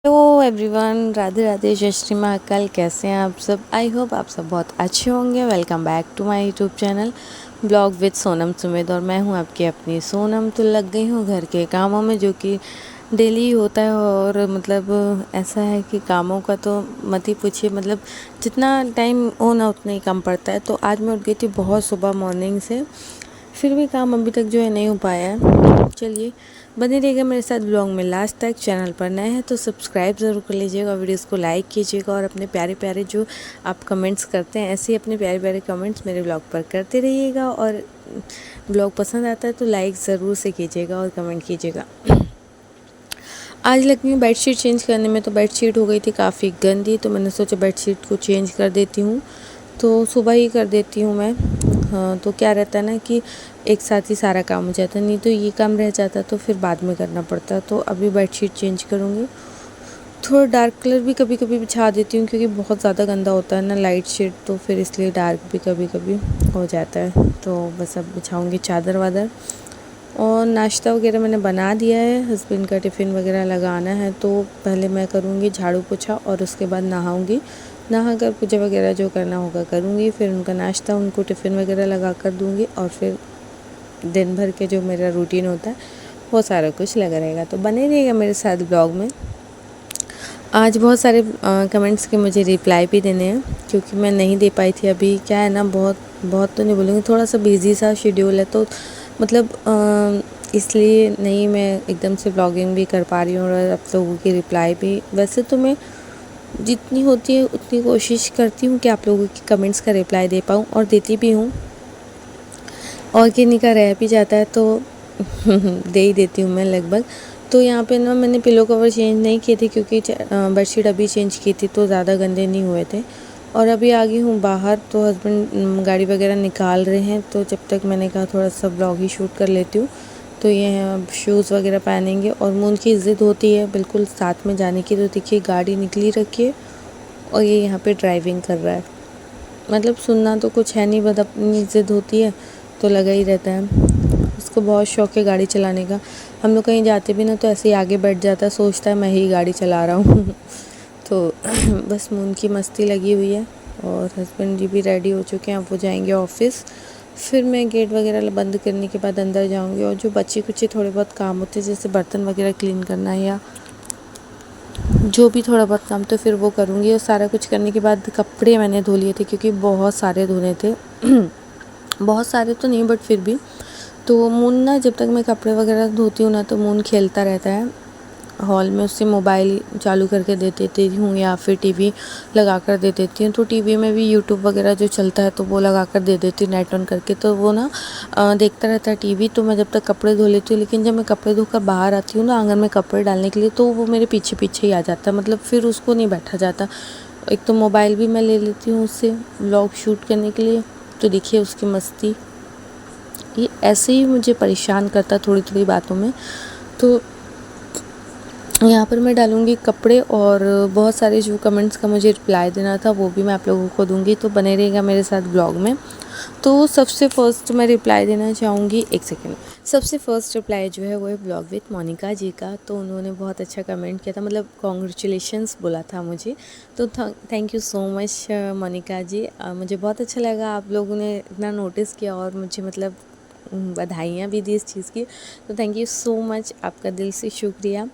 Hello everyone, Radhe Radhe, जय श्री महाकाल। कैसे हैं आप सब? आई होप आप सब बहुत अच्छे होंगे। Welcome back to my YouTube channel blog with Sonam Sumed. और मैं हूं आपकी अपनी सोनम। तो लग गई हूं घर के कामों में, जो कि डेली होता है। और मतलब ऐसा है कि कामों का तो मत ही पूछिए, मतलब जितना टाइम हो ना उतना ही कम पड़ता है। तो आज मैं उठ गई थी बहुत सुबह मॉर्निंग से, फिर भी काम अभी तक जो है नहीं हो पाया है। चलिए, बने रहिएगा मेरे साथ ब्लॉग में लास्ट तक। चैनल पर नए हैं तो सब्सक्राइब ज़रूर कर लीजिएगा, वीडियोस को लाइक कीजिएगा और अपने प्यारे प्यारे जो आप कमेंट्स करते हैं, ऐसे ही अपने प्यारे प्यारे कमेंट्स मेरे ब्लॉग पर करते रहिएगा। और ब्लॉग पसंद आता है तो लाइक ज़रूर से कीजिएगा और कमेंट कीजिएगा। आज लगी हूँ बेडशीट चेंज करने में, तो बेडशीट हो गई थी काफ़ी गंदी, तो मैंने सोचा बेडशीट को चेंज कर देती हूँ। तो सुबह ही कर देती हूँ मैं। हाँ, तो क्या रहता है ना कि एक साथ ही सारा काम हो जाता है, नहीं तो ये काम रह जाता तो फिर बाद में करना पड़ता। तो अभी बेडशीट चेंज करूँगी। थोड़ा डार्क कलर भी कभी कभी बिछा देती हूँ, क्योंकि बहुत ज़्यादा गंदा होता है ना लाइट शेड, तो फिर इसलिए डार्क भी कभी कभी हो जाता है। तो बस अब बिछाऊँगी चादर वादर। और नाश्ता वगैरह मैंने बना दिया है, हस्बैंड का टिफ़िन वगैरह लगाना है। तो पहले मैं करूँगी झाड़ू पोछा और उसके बाद नहाऊँगी। नहा कर पूजा वगैरह जो करना होगा करूँगी, फिर उनका नाश्ता, उनको टिफ़िन वगैरह लगा कर दूँगी। और फिर दिन भर के जो मेरा रूटीन होता है वो सारा कुछ लगा रहेगा। तो बने रहिएगा मेरे साथ ब्लॉग में। आज बहुत सारे कमेंट्स के मुझे रिप्लाई भी देने हैं, क्योंकि मैं नहीं दे पाई थी अभी। क्या है ना, बहुत बहुत तो नहीं बोलूँगी, थोड़ा सा बिज़ी सा शेड्यूल है, तो मतलब इसलिए नहीं मैं एकदम से ब्लॉगिंग भी कर पा रही हूँ और आप लोगों की रिप्लाई भी। वैसे तो मैं जितनी होती है उतनी कोशिश करती हूँ कि आप लोगों की कमेंट्स का रिप्लाई दे पाऊँ, और देती भी हूँ। और किन्हीं का रह भी जाता है तो दे ही देती हूँ मैं लगभग। तो यहाँ पे ना मैंने पिलो कवर चेंज नहीं किए थे, क्योंकि बेडशीट अभी चेंज की थी तो ज़्यादा गंदे नहीं हुए थे। और अभी आ गई हूँ बाहर, तो हस्बैंड गाड़ी वगैरह निकाल रहे हैं, तो जब तक मैंने कहा थोड़ा सा ब्लॉग ही शूट कर लेती हूँ। तो ये हैं, अब शूज़ वगैरह पहनेंगे। और मुझ की ज़िद होती है बिल्कुल साथ में जाने की, तो देखिए गाड़ी निकली रखी है और ये यहाँ पे ड्राइविंग कर रहा है। मतलब सुनना तो कुछ है नहीं, बस अपनी ज़िद होती है तो लगा ही रहता है। उसको बहुत शौक है गाड़ी चलाने का। हम लोग कहीं जाते भी ना तो ऐसे ही आगे बैठ जाता है, सोचता है मैं ही गाड़ी चला रहा हूँ। तो बस मून की मस्ती लगी हुई है। और हस्बैंड जी भी रेडी हो चुके हैं, अब वो जाएंगे ऑफिस। फिर मैं गेट वगैरह बंद करने के बाद अंदर जाऊंगी, और जो बच्चे कुछ थोड़े बहुत काम होते हैं, जैसे बर्तन वगैरह क्लीन करना या जो भी थोड़ा बहुत काम, तो फिर वो करूँगी। और सारा कुछ करने के बाद कपड़े मैंने धो लिए थे, क्योंकि बहुत सारे धोने थे। बहुत सारे तो नहीं, बट फिर भी। तो मून ना, जब तक मैं कपड़े वगैरह धोती हूँ ना, तो मून खेलता रहता है हॉल में। उससे मोबाइल चालू करके दे देती हूँ या फिर टीवी लगा कर दे देती हूँ। तो टीवी में भी यूट्यूब वगैरह जो चलता है तो वो लगा कर दे देती हूँ नेट ऑन करके, तो वो ना देखता रहता है टीवी। तो मैं जब तक कपड़े धो लेती हूँ, लेकिन जब मैं कपड़े धोकर बाहर आती हूँ ना आंगन में कपड़े डालने के लिए, तो वो मेरे पीछे पीछे ही आ जाता है। मतलब फिर उसको नहीं बैठा जाता। एक तो मोबाइल भी मैं ले लेती हूँ उससे व्लॉग शूट करने के लिए। तो देखिए उसकी मस्ती, ये ऐसे ही मुझे परेशान करता थोड़ी थोड़ी बातों में। तो यहाँ पर मैं डालूँगी कपड़े, और बहुत सारे जो कमेंट्स का मुझे रिप्लाई देना था वो भी मैं आप लोगों को दूँगी। तो बने रहिएगा मेरे साथ ब्लॉग में। तो सबसे फर्स्ट मैं रिप्लाई देना चाहूँगी, एक सेकेंड। सबसे फर्स्ट रिप्लाई जो है वो है ब्लॉग विद मोनिका जी का। तो उन्होंने बहुत अच्छा कमेंट किया था, मतलब कॉन्ग्रेचुलेशंस बोला था मुझे। तो thank you so much Monika ji. मुझे बहुत अच्छा लगा आप लोगों ने इतना नोटिस किया, और मुझे मतलब बधाइयाँ भी दी इस चीज़ की। तो थैंक यू सो मच, आपका दिल से शुक्रिया।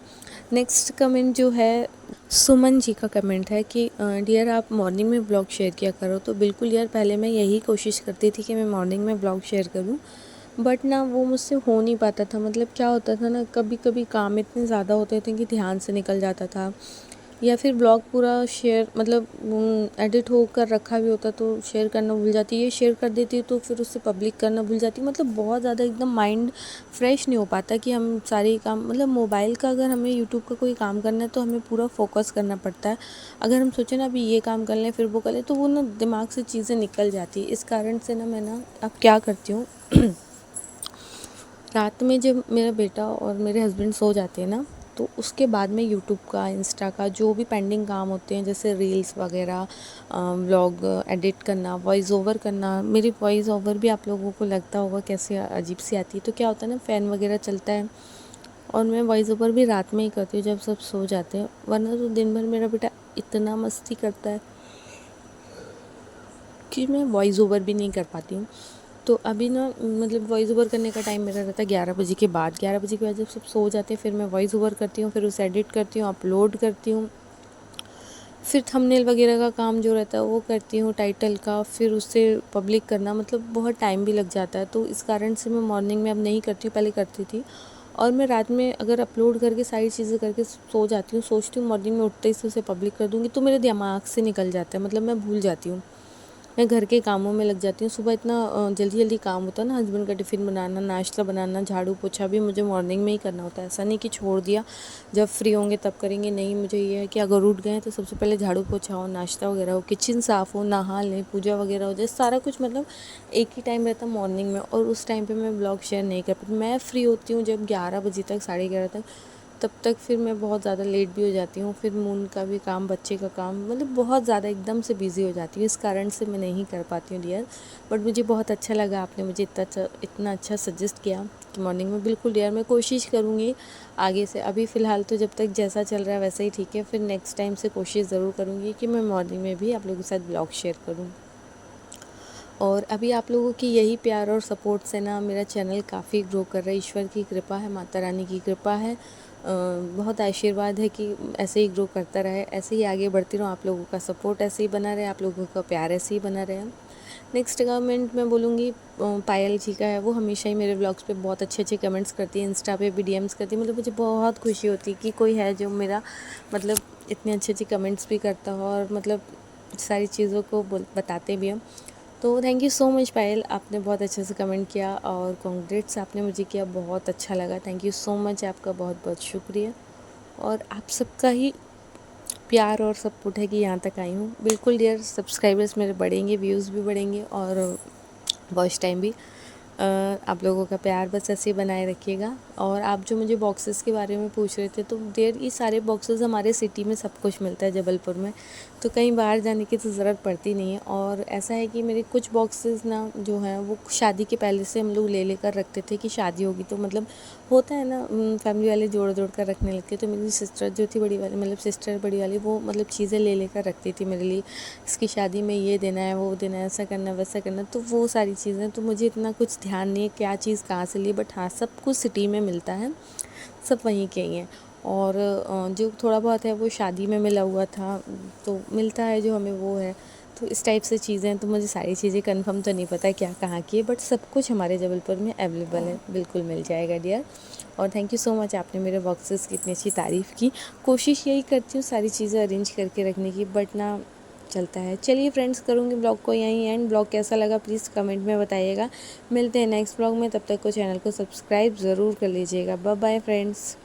नेक्स्ट कमेंट जो है सुमन जी का कमेंट है कि डियर आप मॉर्निंग में ब्लॉग शेयर किया करो। तो बिल्कुल यार, पहले मैं यही कोशिश करती थी कि मैं मॉर्निंग में ब्लॉग शेयर करूं, बट ना वो मुझसे हो नहीं पाता था। मतलब क्या होता था ना, कभी कभी काम इतने ज़्यादा होते थे कि ध्यान से निकल जाता था, या फिर ब्लॉग पूरा शेयर मतलब एडिट होकर रखा भी होता तो शेयर करना भूल जाती, ये शेयर कर देती तो फिर उससे पब्लिक करना भूल जाती। मतलब बहुत ज़्यादा एकदम माइंड फ्रेश नहीं हो पाता कि हम सारे काम, मतलब मोबाइल का अगर हमें यूट्यूब का कोई काम करना है तो हमें पूरा फोकस करना पड़ता है। अगर हम सोचें ना अभी ये काम कर लें फिर वो कर लें, तो वो ना दिमाग से चीज़ें निकल जाती है। इस कारण से ना मैं ना अब क्या करती हूँ, रात में जब मेरा बेटा और मेरे हस्बैंड सो जाते हैं ना, तो उसके बाद में यूट्यूब का, इंस्टा का जो भी पेंडिंग काम होते हैं, जैसे रील्स वगैरह, व्लॉग एडिट करना, वॉइस ओवर करना। मेरी वॉइस ओवर भी आप लोगों को लगता होगा कैसे अजीब सी आती है। तो क्या होता है ना, फ़ैन वगैरह चलता है और मैं वॉइस ओवर भी रात में ही करती हूँ जब सब सो जाते हैं, वरना तो दिन भर मेरा बेटा इतना मस्ती करता है कि मैं वॉइस ओवर भी नहीं कर पाती हूँ। तो अभी ना मतलब वॉइस ओवर करने का टाइम मेरा रहता है 11 बजे के बाद। 11 बजे के बाद जब सब सो जाते हैं फिर मैं वॉइस ओवर करती हूँ, फिर उसे एडिट करती हूँ, अपलोड करती हूँ, फिर थंबनेल वगैरह का काम जो रहता है वो करती हूँ, टाइटल का, फिर उसे पब्लिक करना, मतलब बहुत टाइम भी लग जाता है। तो इस कारण से मैं मॉर्निंग में अब नहीं करती हूँ, पहले करती थी। और मैं रात में अगर अपलोड करके सारी चीज़ें करके सो जाती हूँ, सोचती हूँ मॉर्निंग में उठते ही से उसे पब्लिक कर दूँगी, तो मेरे दिमाग से निकल जाता है, मतलब मैं भूल जाती हूँ। मैं घर के कामों में लग जाती हूँ। सुबह इतना जल्दी जल्दी काम होता है ना, हस्बैंड का टिफ़िन बनाना, नाश्ता बनाना, झाड़ू पोछा भी मुझे मॉर्निंग में ही करना होता है। ऐसा नहीं कि छोड़ दिया जब फ्री होंगे तब करेंगे, नहीं, मुझे ये है कि अगर उठ गए तो सबसे पहले झाड़ू पोछा हो, नाश्ता वगैरह हो, किचन साफ़ हो, नहा लें, पूजा वगैरह हो जाए, सारा कुछ मतलब एक ही टाइम रहता है मॉर्निंग में। और उस टाइम पर मैं ब्लॉग शेयर नहीं कर पाती। मैं फ्री होती हूँ जब 11 बजे तक, 11:30 तक, तब तक फिर मैं बहुत ज़्यादा लेट भी हो जाती हूँ। फिर मून का भी काम, बच्चे का काम, मतलब बहुत ज़्यादा एकदम से बिज़ी हो जाती हूँ। इस कारण से मैं नहीं कर पाती हूँ डियर। बट मुझे बहुत अच्छा लगा, आपने मुझे इतना अच्छा सजेस्ट किया कि मॉर्निंग में। बिल्कुल डियर, मैं कोशिश करूँगी आगे से। अभी फ़िलहाल तो जब तक जैसा चल रहा है वैसा ही ठीक है। फिर नेक्स्ट टाइम से कोशिश ज़रूर करूँगी कि मैं मॉर्निंग में भी आप लोगों के साथ ब्लॉग शेयर करूँ। और अभी आप लोगों की यही प्यार और सपोर्ट से ना मेरा चैनल काफ़ी ग्रो कर रहा है। ईश्वर की कृपा है, माता रानी की कृपा है, बहुत आशीर्वाद है कि ऐसे ही ग्रो करता रहे, ऐसे ही आगे बढ़ती रहूँ। आप लोगों का सपोर्ट ऐसे ही बना रहे, आप लोगों का प्यार ऐसे ही बना रहे। नेक्स्ट कमेंट मैं बोलूँगी पायल जी का है। वो हमेशा ही मेरे ब्लॉग्स पे बहुत अच्छे अच्छे कमेंट्स करती है, इंस्टा पे भी डीएम्स करती है। मतलब मुझे बहुत खुशी होती है कि कोई है जो मेरा मतलब इतने अच्छे अच्छे कमेंट्स भी करता हो और मतलब सारी चीज़ों को बताते भी हम। तो थैंक यू सो मच पायल, आपने बहुत अच्छे से कमेंट किया और कॉन्ग्रेट्स आपने मुझे किया, बहुत अच्छा लगा। थैंक यू सो मच, आपका बहुत बहुत शुक्रिया। और आप सबका ही प्यार और सपोर्ट है कि यहाँ तक आई हूँ। बिल्कुल डियर, सब्सक्राइबर्स मेरे बढ़ेंगे, व्यूज़ भी बढ़ेंगे और वॉच टाइम भी। आप लोगों का प्यार बस ऐसे ही बनाए रखिएगा। और आप जो मुझे बॉक्सेस के बारे में पूछ रहे थे, तो डियर ये सारे बॉक्सेस हमारे सिटी में सब कुछ मिलता है जबलपुर में, तो कहीं बाहर जाने की तो ज़रूरत पड़ती नहीं है। और ऐसा है कि मेरे कुछ बॉक्सेस ना जो हैं वो शादी के पहले से हम लोग ले लेकर रखते थे कि शादी होगी तो मतलब होता है ना, फैमिली वाले जोड़ जोड़ कर रखने लगते। तो मेरी सिस्टर जो थी बड़ी वाली, मतलब सिस्टर बड़ी वाली, वो मतलब चीज़ें ले लेकर रखती थी मेरे लिए, इसकी शादी में ये देना है, वो देना है, ऐसा करना वैसा करना। तो वो सारी चीज़ें तो मुझे इतना कुछ ध्यान नहीं है क्या चीज़ कहाँ से ली, बट हाँ सब कुछ सिटी में मिलता है, सब वहीं के ही हैं। और जो थोड़ा बहुत है वो शादी में मिला हुआ था, तो मिलता है जो हमें वो है। तो इस टाइप से चीज़ें हैं। तो मुझे सारी चीज़ें कंफर्म तो नहीं पता है क्या कहाँ की है, बट सब कुछ हमारे जबलपुर में अवेलेबल है, बिल्कुल मिल जाएगा डियर। और थैंक यू सो मच, आपने मेरे बॉक्सेस की इतनी अच्छी तारीफ़ की। कोशिश यही करती हूँ सारी चीज़ें अरेंज करके रखने की, बट ना चलता है। चलिए फ्रेंड्स, करूँगी ब्लॉग को यहीं एंड। ब्लॉग कैसा लगा प्लीज़ कमेंट में बताइएगा। मिलते हैं नेक्स्ट ब्लॉग में, तब तक को चैनल को सब्सक्राइब ज़रूर कर लीजिएगा। Bye bye friends.